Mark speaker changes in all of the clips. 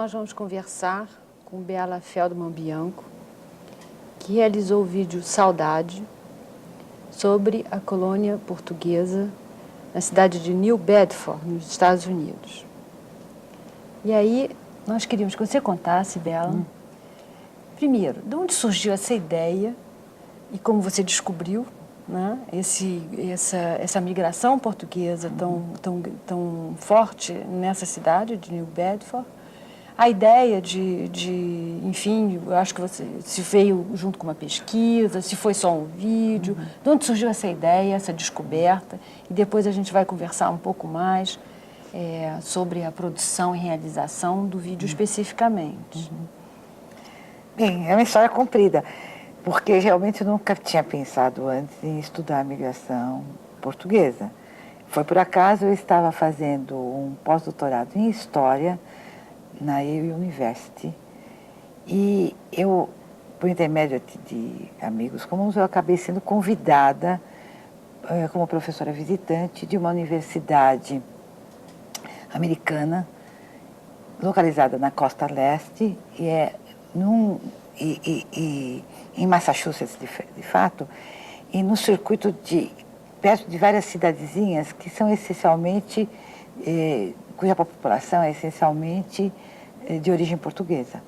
Speaker 1: nós vamos conversar com Bela Feldman Bianco, que realizou o vídeo Saudade sobre a colônia portuguesa na cidade de New Bedford, nos Estados Unidos. E aí, nós queríamos que você contasse, Bela, primeiro, de onde surgiu essa ideia e como você descobriu, né, essa migração portuguesa tão forte nessa cidade de New Bedford. A ideia enfim, eu acho que você se veio junto com uma pesquisa, se foi só um vídeo, de onde surgiu essa ideia, essa descoberta, e depois a gente vai conversar um pouco mais sobre a produção e realização do vídeo especificamente.
Speaker 2: Bem, é uma história comprida, porque realmente eu nunca tinha pensado antes em estudar a migração portuguesa. Foi por acaso, eu estava fazendo um pós-doutorado em História na Yale University, e eu, por intermédio de amigos comuns, eu acabei sendo convidada como professora visitante de uma universidade americana, localizada na costa leste, em Massachusetts, de fato, e no circuito perto de várias cidadezinhas que são essencialmente, cuja população é essencialmente de origem portuguesa.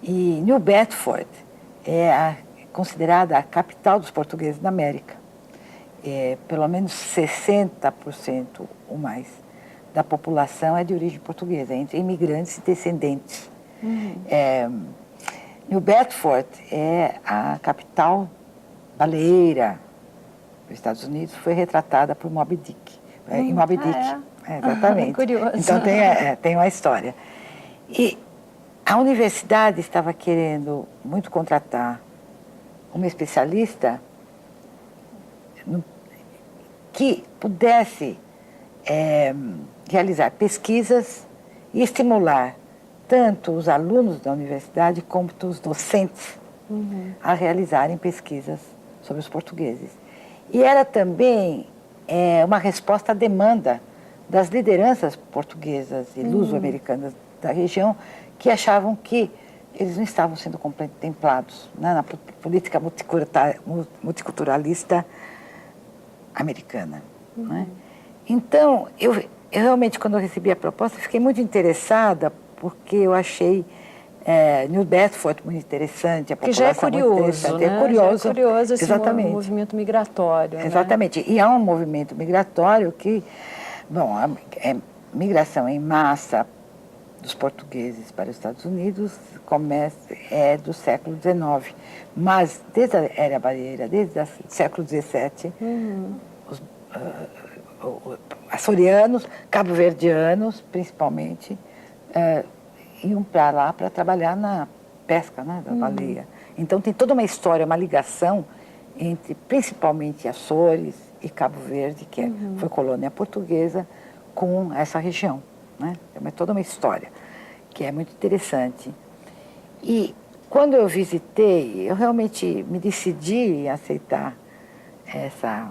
Speaker 2: E New Bedford é considerada a capital dos portugueses da América. Pelo menos 60% ou mais da população é de origem portuguesa, entre imigrantes e descendentes. New Bedford é a capital baleeira dos Estados Unidos, foi retratada por Moby Dick. Em Moby Dick, exatamente.
Speaker 1: Curioso.
Speaker 2: Então tem uma história. E a universidade estava querendo muito contratar uma especialista que pudesse realizar pesquisas e estimular tanto os alunos da universidade como os docentes a realizarem pesquisas sobre os portugueses. E era também uma resposta à demanda das lideranças portuguesas e luso-americanas da região, que achavam que eles não estavam sendo contemplados, né, na política multiculturalista americana. Né? Então, eu realmente, quando eu recebi a proposta, fiquei muito interessada, porque eu achei New Bedford muito interessante, a população
Speaker 1: que já é curioso,
Speaker 2: muito interessante.
Speaker 1: né?
Speaker 2: É curioso,
Speaker 1: já é curioso esse
Speaker 2: exatamente.
Speaker 1: movimento migratório.
Speaker 2: Exatamente. Né? E há um movimento migratório que, bom, migração em massa dos portugueses para os Estados Unidos é do século XIX. Mas, desde a Era Baleeira, desde o século XVII, os açorianos, cabo-verdianos, principalmente, iam para lá para trabalhar na pesca, né, da baleia. Então, tem toda uma história, uma ligação entre, principalmente, Açores e Cabo Verde, que foi colônia portuguesa, com essa região. Né? É toda uma história que é muito interessante. E quando eu visitei, eu realmente me decidi em aceitar essa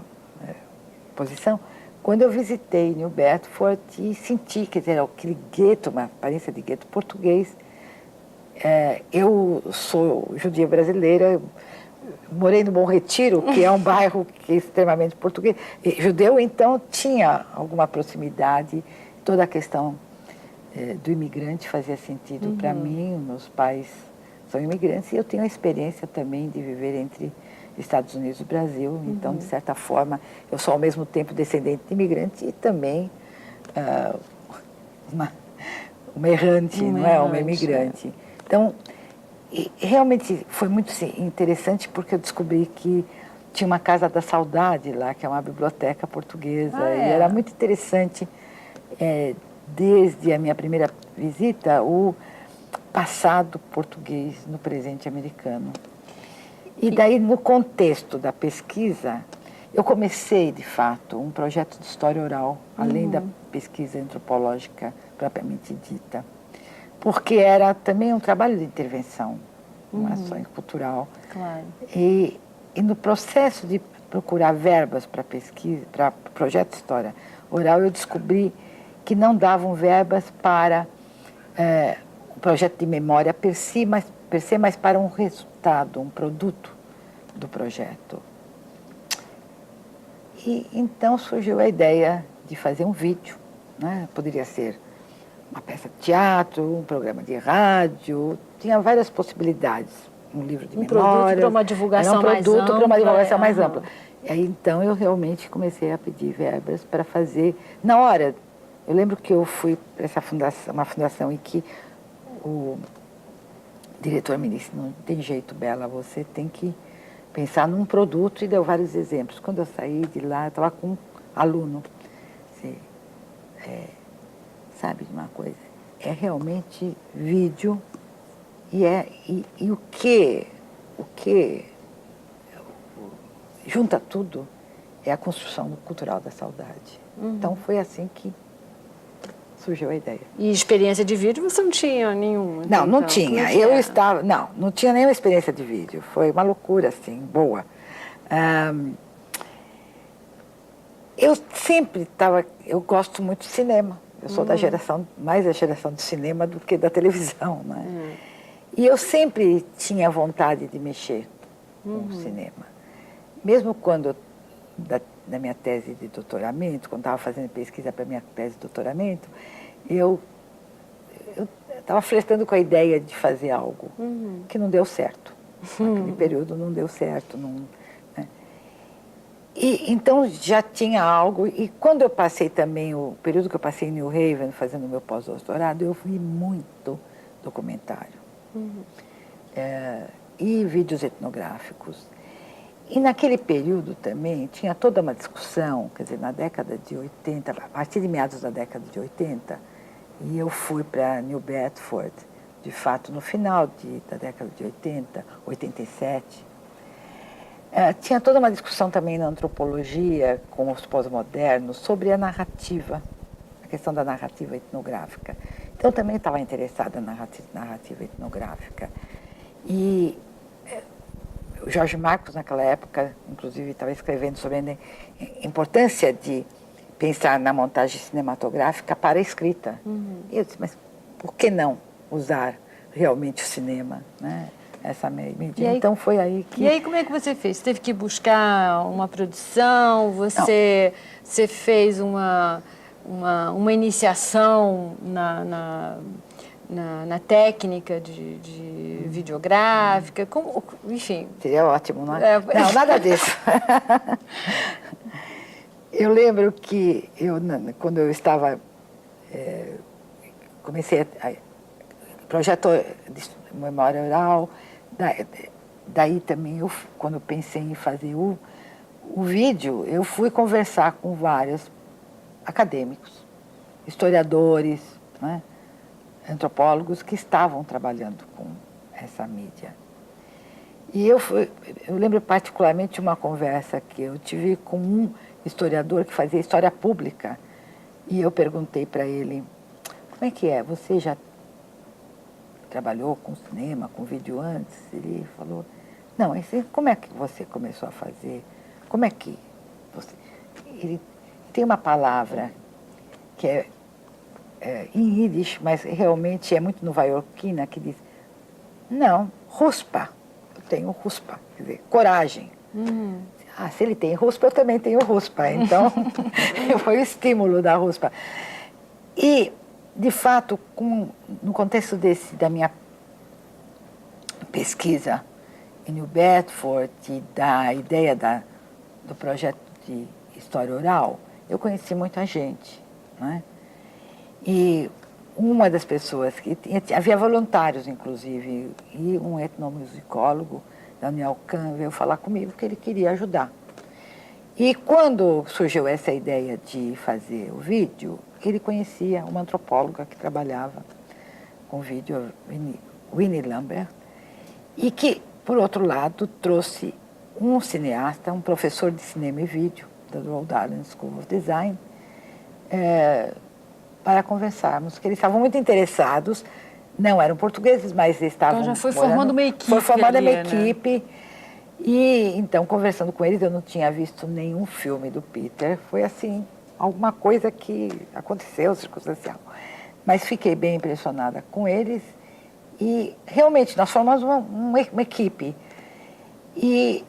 Speaker 2: posição, quando eu visitei New Bedford e senti, quer dizer, aquele gueto, uma aparência de gueto português. Eu sou judia brasileira, morei no Bom Retiro, que é um bairro que é extremamente português. Judeu, então, tinha alguma proximidade, toda a questão do imigrante fazia sentido para mim. Meus pais são imigrantes e eu tenho a experiência também de viver entre Estados Unidos e Brasil. Então, de certa forma, eu sou ao mesmo tempo descendente de imigrante e também uma errante, não é? Uma imigrante. Então, realmente foi muito interessante, porque eu descobri que tinha uma Casa da Saudade lá, que é uma biblioteca portuguesa. E era muito interessante, desde a minha primeira visita, o passado português no presente americano. E daí, no contexto da pesquisa, eu comecei, de fato, um projeto de história oral, além da pesquisa antropológica propriamente dita, porque era também um trabalho de intervenção, uma ação cultural.
Speaker 1: Claro.
Speaker 2: E no processo de procurar verbas para pesquisa, para projeto de história oral, eu descobri que não davam verbas para projeto de memória per si, mas para um resultado, um produto do projeto. E então surgiu a ideia de fazer um vídeo, né? Poderia ser uma peça de teatro, um programa de rádio, tinha várias possibilidades, um livro de memórias.
Speaker 1: Um produto para uma divulgação mais ampla.
Speaker 2: Era um produto para uma divulgação mais ampla. E aí então eu realmente comecei a pedir verbas para fazer. Na hora, eu lembro que eu fui para essa fundação, uma fundação em que o diretor me disse, não tem jeito, Bela, você tem que pensar num produto, e deu vários exemplos. Quando eu saí de lá, eu estava com um aluno. Assim, sabe de uma coisa? É realmente vídeo e o que junta tudo é a construção cultural da saudade. Então foi assim que surgiu a ideia.
Speaker 1: E experiência de vídeo você não tinha nenhuma?
Speaker 2: Não, não tinha. Não tinha nenhuma experiência de vídeo. Foi uma loucura, assim, boa. Eu sempre eu gosto muito de cinema. Eu sou mais da geração do cinema do que da televisão, né? E eu sempre tinha vontade de mexer com o cinema. Mesmo quando, da minha tese de doutoramento, quando estava fazendo pesquisa para a minha tese de doutoramento, eu estava flertando com a ideia de fazer algo que não deu certo. Naquele período não deu certo. Né? E então já tinha algo, e quando eu passei também, o período que eu passei em New Haven, fazendo meu pós-doutorado, eu vi muito documentário. E vídeos etnográficos. E naquele período também tinha toda uma discussão, quer dizer, na década de 80, a partir de meados da década de 80, e eu fui para New Bedford, de fato, no final da década de 80, 87. Tinha toda uma discussão também na antropologia, com os pós-modernos, sobre a narrativa, a questão da narrativa etnográfica. Então, eu também estava interessada na narrativa etnográfica. E o Jorge Marcos, naquela época, inclusive, estava escrevendo sobre a importância de pensar na montagem cinematográfica para a escrita. E eu disse, mas por que não usar realmente o cinema, né? Essa mídia. Então foi aí que...
Speaker 1: E aí como é que você fez? Você teve que buscar uma produção? Você fez uma iniciação na técnica de videográfica? Enfim.
Speaker 2: Seria ótimo, não é? Não, nada disso. Eu lembro que quando eu estava... comecei projeto de memória oral. Daí também, quando eu pensei em fazer o vídeo, eu fui conversar com vários acadêmicos, historiadores, né, antropólogos que estavam trabalhando com essa mídia. E eu lembro particularmente uma conversa que eu tive com um historiador que fazia história pública, e eu perguntei para ele, como é que é, você já trabalhou com cinema, com vídeo antes? Ele falou, não, como é que você começou a fazer? Como é que você... Ele tem uma palavra que é em Yiddish, mas realmente é muito nova-iorquina, que diz, não, ruspa, eu tenho ruspa, quer dizer, coragem. Se ele tem ruspa, eu também tenho ruspa, então foi o estímulo da ruspa. E de fato, no contexto da minha pesquisa em New Bedford e da ideia do projeto de história oral, eu conheci muita gente, né? E uma das pessoas havia voluntários, inclusive, e um etnomusicólogo, Daniel Kahn, veio falar comigo que ele queria ajudar. E quando surgiu essa ideia de fazer o vídeo, ele conhecia uma antropóloga que trabalhava com vídeo, Winnie Lambert, e que, por outro lado, trouxe um cineasta, um professor de cinema e vídeo da Rhode Island School of Design, para conversarmos, que eles estavam muito interessados, não eram portugueses, mas estavam...
Speaker 1: Então já foi formando uma equipe.
Speaker 2: Foi formando uma
Speaker 1: né?
Speaker 2: equipe. E então, conversando com eles, eu não tinha visto nenhum filme do Peter. Foi assim, alguma coisa que aconteceu, circunstancial. Mas fiquei bem impressionada com eles E realmente nós formamos uma equipe. E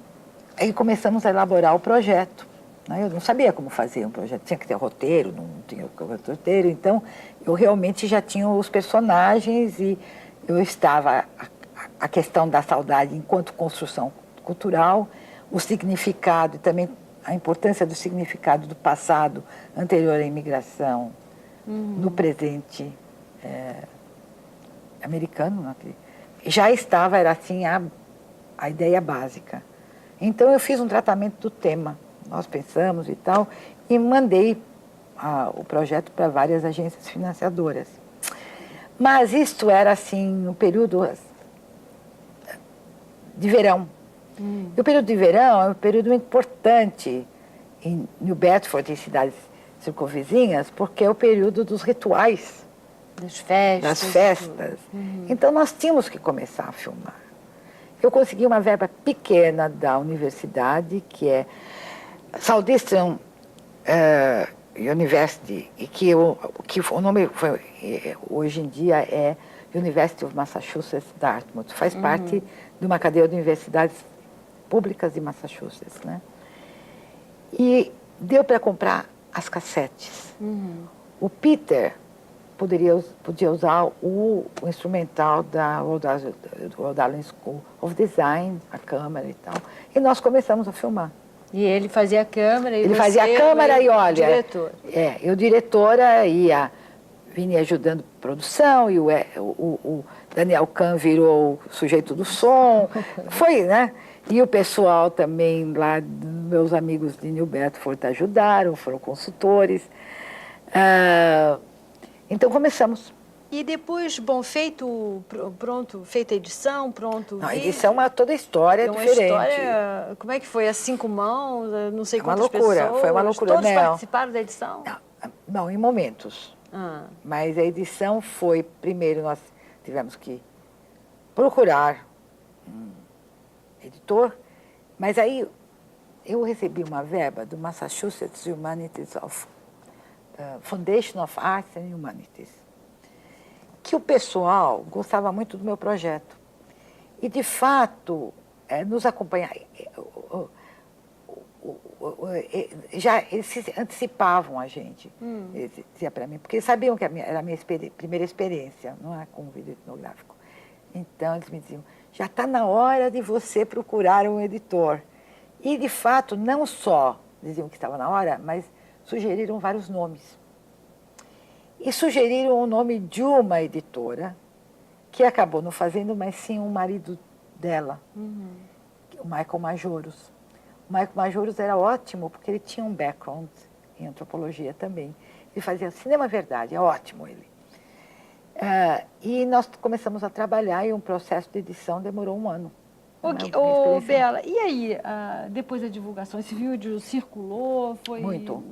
Speaker 2: aí começamos a elaborar o projeto. Né? Eu não sabia como fazer um projeto, tinha que ter roteiro, não tinha roteiro, então eu realmente já tinha os personagens e eu estava a questão da saudade enquanto construção cultural, o significado e também a importância do significado do passado anterior à imigração, no presente americano, né? Já estava, era assim a ideia básica. Então eu fiz um tratamento do tema, nós pensamos e tal, e mandei o projeto para várias agências financiadoras. Mas isto era assim no período de verão. E o período de verão é um período importante em New Bedford e cidades circunvizinhas, porque é o período dos rituais,
Speaker 1: Das festas.
Speaker 2: das festas. Então nós tínhamos que começar a filmar. Eu consegui uma verba pequena da universidade, que é Southeastern University, e que o nome hoje em dia é University of Massachusetts, Dartmouth. Faz parte de uma cadeia de universidades públicas de Massachusetts, né? E deu para comprar as cassetes. O Peter podia usar o instrumental da Rhode Island School of Design, a câmera e tal. E nós começamos a filmar.
Speaker 1: E ele fazia a câmera e
Speaker 2: Ele
Speaker 1: você
Speaker 2: fazia a câmera e olha...
Speaker 1: diretor.
Speaker 2: Eu diretora vinha ajudando produção e o Daniel Kahn virou o sujeito do som. Foi, né? E o pessoal também lá, meus amigos de New Bedford ajudaram, foram consultores. Então começamos.
Speaker 1: E depois, bom, pronto, feita a edição, pronto.
Speaker 2: Não, a edição é toda a história
Speaker 1: uma
Speaker 2: diferente.
Speaker 1: História, como é que foi? A 5 mãos, não sei quantas
Speaker 2: loucura,
Speaker 1: pessoas.
Speaker 2: foi uma loucura.
Speaker 1: Todos participaram da edição?
Speaker 2: Não, em momentos. Mas a edição foi, primeiro nós tivemos que procurar um editor, mas aí eu recebi uma verba do Massachusetts Humanities Foundation of Arts and Humanities, que o pessoal gostava muito do meu projeto. E, de fato, nos acompanhar. Já eles se antecipavam a gente, eles diziam para mim, porque eles sabiam que era a minha primeira experiência, não é, com o vídeo etnográfico. Então, eles me diziam, já está na hora de você procurar um editor. E, de fato, não só diziam que estava na hora, mas sugeriram vários nomes. E sugeriram o nome de uma editora, que acabou não fazendo, mas sim o marido dela, o Michael Majoros. O Michael Majoros era ótimo, porque ele tinha um background em antropologia também. Ele fazia cinema verdade, é ótimo ele. E nós começamos a trabalhar e um processo de edição demorou 1 ano.
Speaker 1: Ô, Bela, e aí, depois da divulgação, esse vídeo circulou? Foi...
Speaker 2: Muito,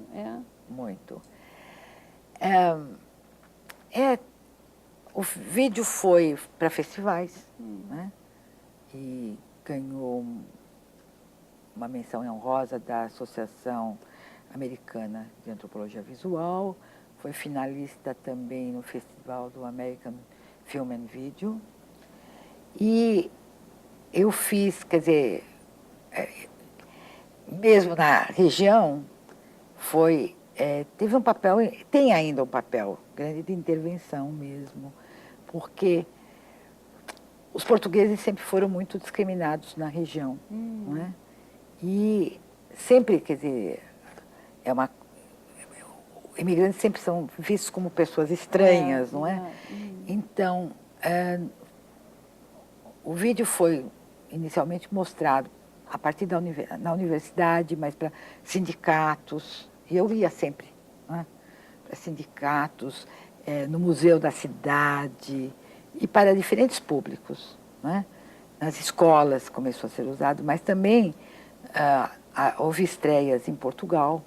Speaker 2: muito. O vídeo foi para festivais, né? E ganhou uma menção honrosa da Associação Americana de Antropologia Visual, foi finalista também no Festival do American Film and Video. E eu fiz, quer dizer, mesmo na região, teve um papel, tem ainda um papel grande de intervenção mesmo, porque os portugueses sempre foram muito discriminados na região, não é? E sempre, quer dizer, imigrantes sempre são vistos como pessoas estranhas, não é? Então, o vídeo foi inicialmente mostrado a partir na universidade, mas para sindicatos, e eu ia sempre, né? Para sindicatos, no museu da cidade e para diferentes públicos, né? Nas escolas começou a ser usado, mas também houve estreias em Portugal,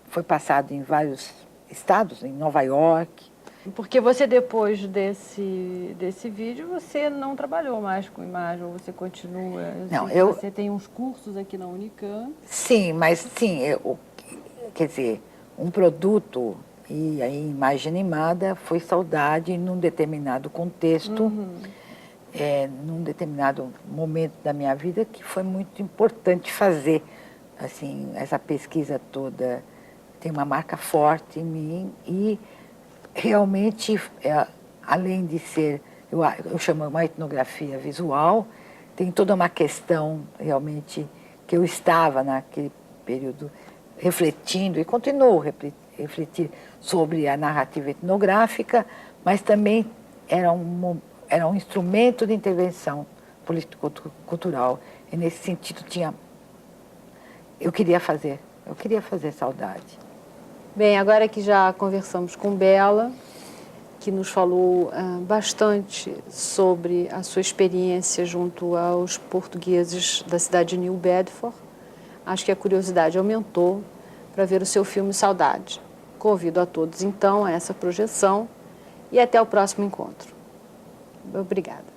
Speaker 2: foi passado em vários estados, em Nova York.
Speaker 1: Porque você, depois desse vídeo, você não trabalhou mais com imagem, ou você continua?
Speaker 2: Não,
Speaker 1: Você tem uns cursos aqui na Unicamp.
Speaker 2: Sim, mas sim, quer dizer, um produto E aí, imagem animada foi saudade num determinado contexto, num determinado momento da minha vida, que foi muito importante fazer. Assim, essa pesquisa toda tem uma marca forte em mim e realmente, além de ser, eu chamo uma etnografia visual, tem toda uma questão realmente que eu estava naquele período refletindo e continuo a refletir sobre a narrativa etnográfica, mas também era um instrumento de intervenção político-cultural. E nesse sentido eu queria fazer saudade.
Speaker 1: Bem, agora que já conversamos com Bela, que nos falou bastante sobre a sua experiência junto aos portugueses da cidade de New Bedford, acho que a curiosidade aumentou para ver o seu filme Saudade. Convido a todos, então, a essa projeção e até o próximo encontro. Obrigada.